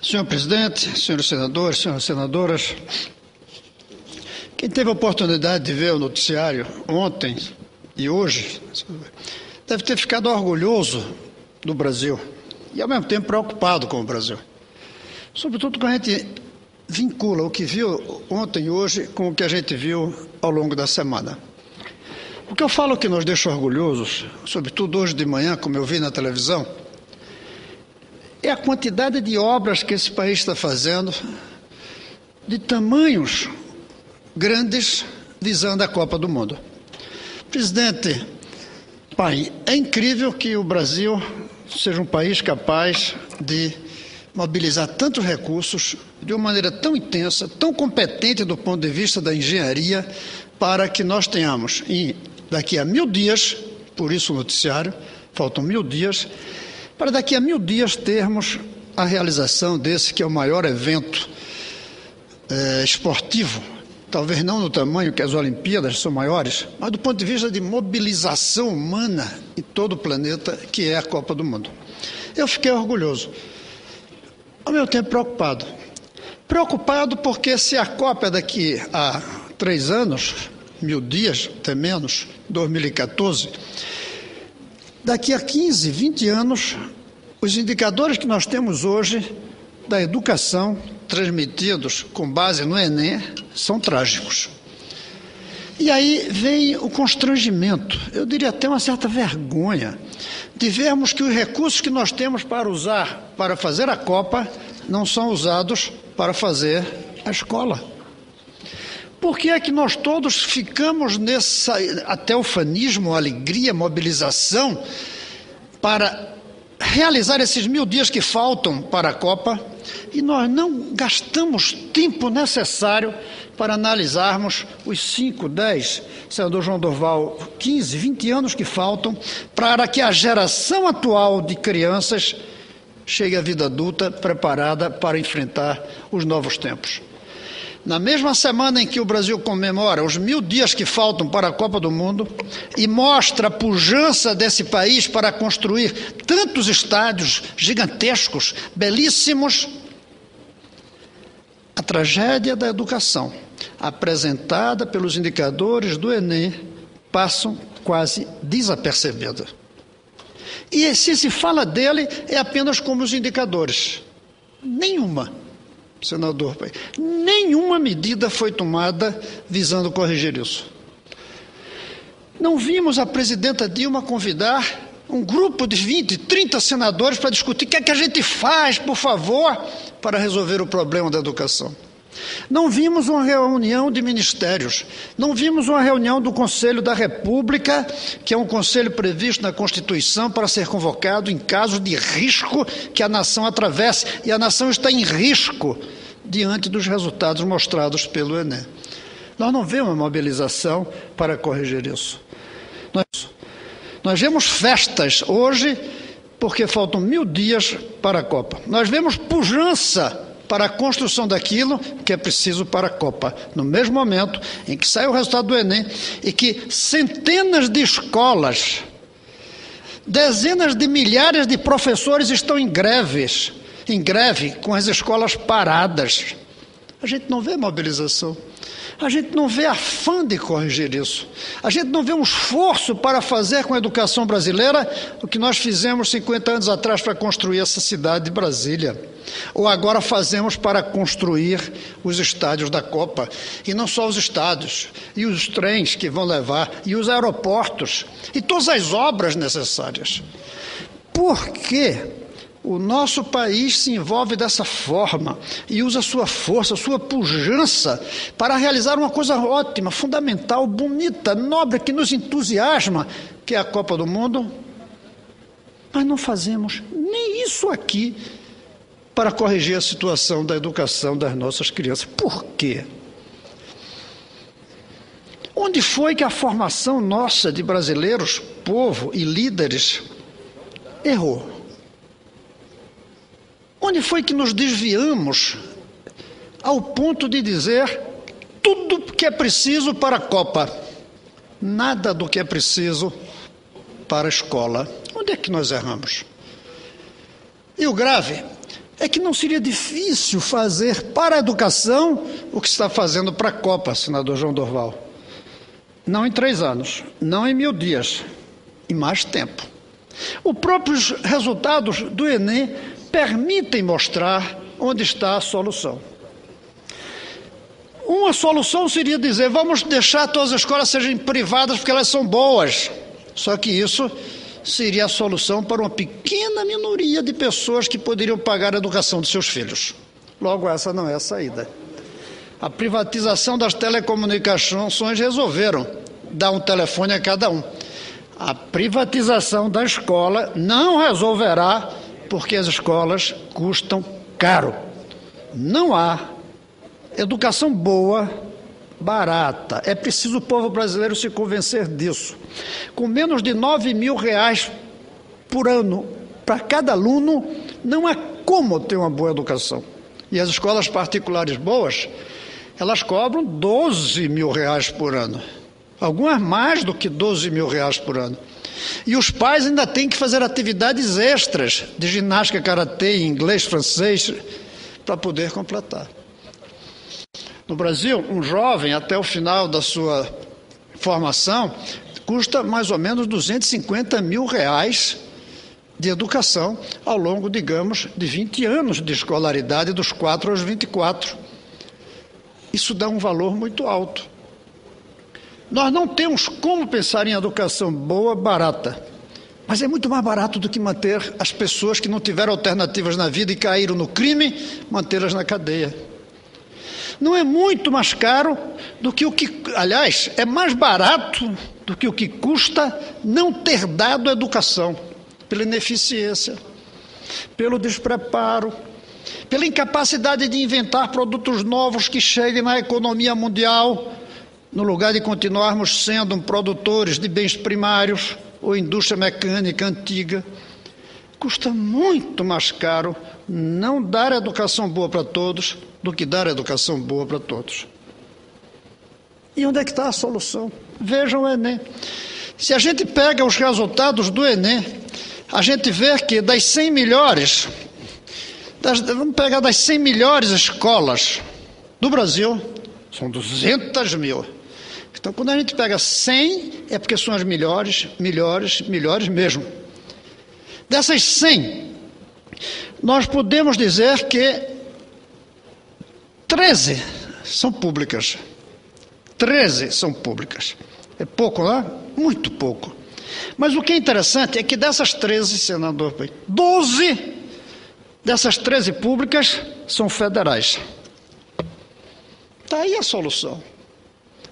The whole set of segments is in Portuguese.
Senhor presidente, senhores senadores, senhoras senadoras, quem teve a oportunidade de ver o noticiário ontem e hoje deve ter ficado orgulhoso do Brasil e, ao mesmo tempo, preocupado com o Brasil. Sobretudo quando a gente vincula o que viu ontem e hoje com o que a gente viu ao longo da semana. O que eu falo que nos deixa orgulhosos, sobretudo hoje de manhã, como eu vi na televisão, é a quantidade de obras que esse país está fazendo, de tamanhos grandes, visando a Copa do Mundo. Presidente, pai, é incrível que o Brasil seja um país capaz de mobilizar tantos recursos de uma maneira tão intensa, tão competente do ponto de vista da engenharia, para que nós tenhamos, daqui a 1000 dias, por isso o noticiário, faltam 1000 dias, para daqui a 1000 dias termos a realização desse que é o maior evento esportivo, talvez não no tamanho que as Olimpíadas são maiores, mas do ponto de vista de mobilização humana em todo o planeta, que é a Copa do Mundo. Eu fiquei orgulhoso, ao mesmo tempo preocupado. Preocupado porque se a Copa é daqui a 3 anos, 1000 dias, até menos, 2014, daqui a 15, 20 anos, os indicadores que nós temos hoje da educação, transmitidos com base no Enem, são trágicos. E aí vem o constrangimento, eu diria até uma certa vergonha, de vermos que os recursos que nós temos para usar para fazer a Copa não são usados para fazer a escola. Por que é que nós todos ficamos nessa até ufanismo, alegria, mobilização para realizar esses 1000 dias que faltam para a Copa e nós não gastamos tempo necessário para analisarmos os 5, 10, senador João Dorval, 15, 20 anos que faltam para que a geração atual de crianças chegue à vida adulta preparada para enfrentar os novos tempos. Na mesma semana em que o Brasil comemora os 1000 dias que faltam para a Copa do Mundo e mostra a pujança desse país para construir tantos estádios gigantescos, belíssimos, a tragédia da educação, apresentada pelos indicadores do Enem, passam quase desapercebida. E se fala dele, é apenas como os indicadores. Senador, nenhuma medida foi tomada visando corrigir isso. Não vimos a presidenta Dilma convidar um grupo de 20, 30 senadores para discutir o que é que a gente faz, por favor, para resolver o problema da educação. Não vimos uma reunião de ministérios, não vimos uma reunião do Conselho da República, que é um conselho previsto na Constituição para ser convocado em caso de risco que a nação atravesse, e a nação está em risco diante dos resultados mostrados pelo Enem. Nós não vemos uma mobilização para corrigir isso. Nós vemos festas hoje porque faltam 1000 dias para a Copa. Nós vemos pujança para a construção daquilo que é preciso para a Copa. No mesmo momento em que sai o resultado do Enem e que centenas de escolas, dezenas de milhares de professores estão em greve com as escolas paradas. A gente não vê mobilização. A gente não vê afã de corrigir isso. A gente não vê um esforço para fazer com a educação brasileira o que nós fizemos 50 anos atrás para construir essa cidade de Brasília. Ou agora fazemos para construir os estádios da Copa. E não só os estádios, e os trens que vão levar, e os aeroportos, e todas as obras necessárias. Por quê? O nosso país se envolve dessa forma e usa sua força, sua pujança para realizar uma coisa ótima, fundamental, bonita, nobre, que nos entusiasma, que é a Copa do Mundo. Mas não fazemos nem isso aqui para corrigir a situação da educação das nossas crianças. Por quê? Onde foi que a formação nossa de brasileiros, povo e líderes, errou? Onde foi que nos desviamos ao ponto de dizer tudo que é preciso para a Copa, nada do que é preciso para a escola? Onde é que nós erramos? E o grave é que não seria difícil fazer para a educação o que está fazendo para a Copa, senador João Dorval. Não em 3 anos, não em 1000 dias, em mais tempo. Os próprios resultados do Enem permitem mostrar onde está a solução. Uma solução seria dizer, vamos deixar todas as escolas sejam privadas porque elas são boas. Só que isso seria a solução para uma pequena minoria de pessoas que poderiam pagar a educação de seus filhos. Logo, essa não é a saída. A privatização das telecomunicações resolveram dar um telefone a cada um. A privatização da escola não resolverá, porque as escolas custam caro. Não há educação boa, barata. É preciso o povo brasileiro se convencer disso. Com menos de R$9.000 por ano para cada aluno, não há como ter uma boa educação. E as escolas particulares boas, elas cobram R$12.000 por ano. Algumas mais do que R$12.000 por ano. E os pais ainda têm que fazer atividades extras de ginástica, karatê, inglês, francês, para poder completar. No Brasil, um jovem, até o final da sua formação, custa mais ou menos R$250.000 de educação ao longo, digamos, de 20 anos de escolaridade, dos 4 aos 24. Isso dá um valor muito alto. Nós não temos como pensar em educação boa, barata, mas é muito mais barato do que manter as pessoas que não tiveram alternativas na vida e caíram no crime, mantê-las na cadeia. Não é muito mais caro do que aliás, é mais barato do que o que custa não ter dado educação, pela ineficiência, pelo despreparo, pela incapacidade de inventar produtos novos que cheguem na economia mundial, no lugar de continuarmos sendo produtores de bens primários ou indústria mecânica antiga. Custa muito mais caro não dar educação boa para todos do que dar educação boa para todos. E onde é que está a solução? Vejam o Enem. Se a gente pega os resultados do Enem, a gente vê que das 100 melhores, vamos pegar das 100 melhores escolas do Brasil, são 200.000. Então, quando a gente pega 100, é porque são as melhores mesmo. Dessas 100, nós podemos dizer que 13 são públicas. 13 são públicas. É pouco, não é? Muito pouco. Mas o que é interessante é que dessas 13, senador, 12 dessas 13 públicas são federais. Está aí a solução.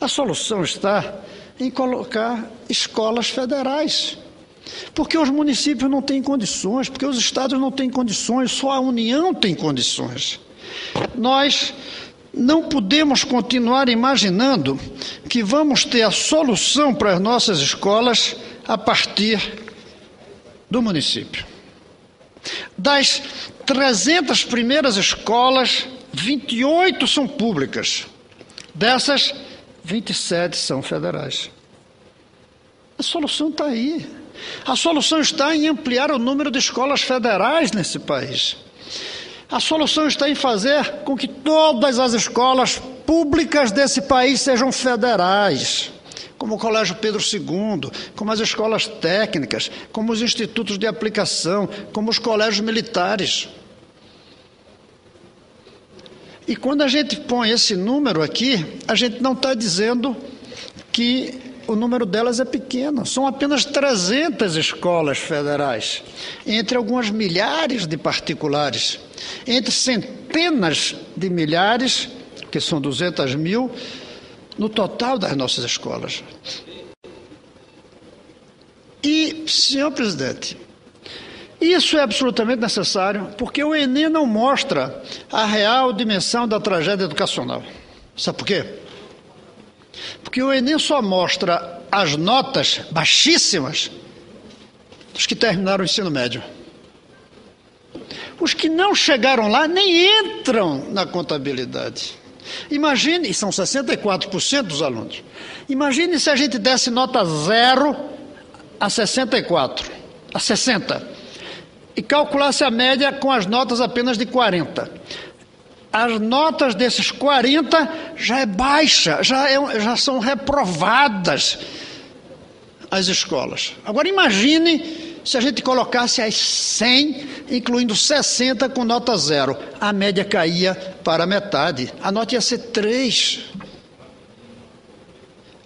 A solução está em colocar escolas federais. Porque os municípios não têm condições, porque os estados não têm condições, só a União tem condições. Nós não podemos continuar imaginando que vamos ter a solução para as nossas escolas a partir do município. Das 300 primeiras escolas, 28 são públicas. Dessas, 27 são federais. A solução está aí. A solução está em ampliar o número de escolas federais nesse país. A solução está em fazer com que todas as escolas públicas desse país sejam federais, como o Colégio Pedro II, como as escolas técnicas, como os institutos de aplicação, como os colégios militares. E quando a gente põe esse número aqui, a gente não está dizendo que o número delas é pequeno. São apenas 300 escolas federais, entre algumas milhares de particulares, entre centenas de milhares, que são 200.000, no total das nossas escolas. E, senhor presidente, isso é absolutamente necessário, porque o Enem não mostra a real dimensão da tragédia educacional. Sabe por quê? Porque o Enem só mostra as notas baixíssimas dos que terminaram o ensino médio. Os que não chegaram lá nem entram na contabilidade. Imagine, e são 64% dos alunos, imagine se a gente desse nota 0 a 64, a 60. e calculasse a média com as notas apenas de 40. As notas desses 40 já é baixa, já são reprovadas as escolas. Agora imagine se a gente colocasse as 100, incluindo 60 com nota 0. A média caía para metade, a nota ia ser 3.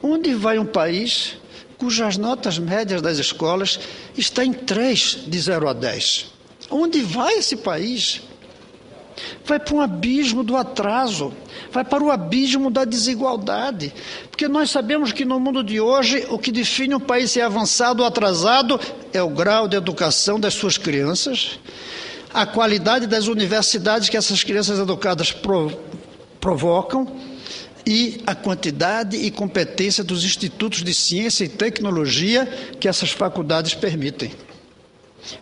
Onde vai um país cujas notas médias das escolas estão em 3, de 0 a 10? Onde vai esse país? Vai para um abismo do atraso, vai para o abismo da desigualdade, porque nós sabemos que no mundo de hoje o que define um país ser avançado ou atrasado é o grau de educação das suas crianças, a qualidade das universidades que essas crianças educadas provocam e a quantidade e competência dos institutos de ciência e tecnologia que essas faculdades permitem.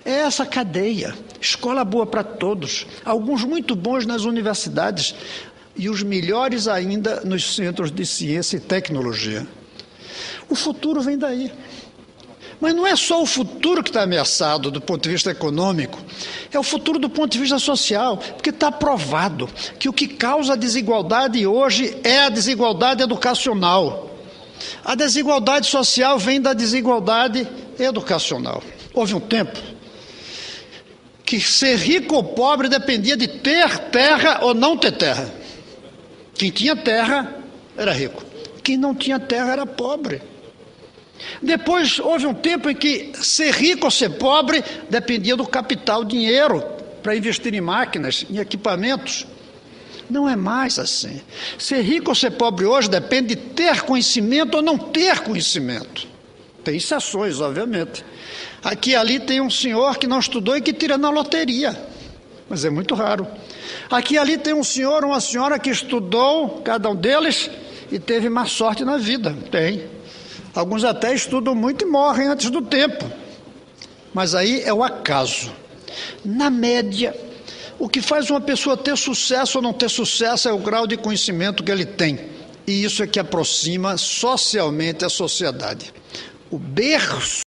É essa cadeia, escola boa para todos, alguns muito bons nas universidades e os melhores ainda nos centros de ciência e tecnologia. O futuro vem daí. Mas não é só o futuro que está ameaçado do ponto de vista econômico, é o futuro do ponto de vista social, porque está provado que o que causa desigualdade hoje é a desigualdade educacional. A desigualdade social vem da desigualdade educacional. Houve um tempo que ser rico ou pobre dependia de ter terra ou não ter terra. Quem tinha terra era rico, quem não tinha terra era pobre. Depois houve um tempo em que ser rico ou ser pobre dependia do capital, dinheiro, para investir em máquinas, em equipamentos. Não é mais assim. Ser rico ou ser pobre hoje depende de ter conhecimento ou não ter conhecimento. Tem exceções, obviamente. Aqui e ali tem um senhor que não estudou e que tira na loteria, mas é muito raro. Aqui e ali tem um senhor ou uma senhora que estudou, cada um deles, e teve má sorte na vida. Tem. Alguns até estudam muito e morrem antes do tempo. Mas aí é o acaso. Na média, o que faz uma pessoa ter sucesso ou não ter sucesso é o grau de conhecimento que ele tem. E isso é que aproxima socialmente a sociedade. O berço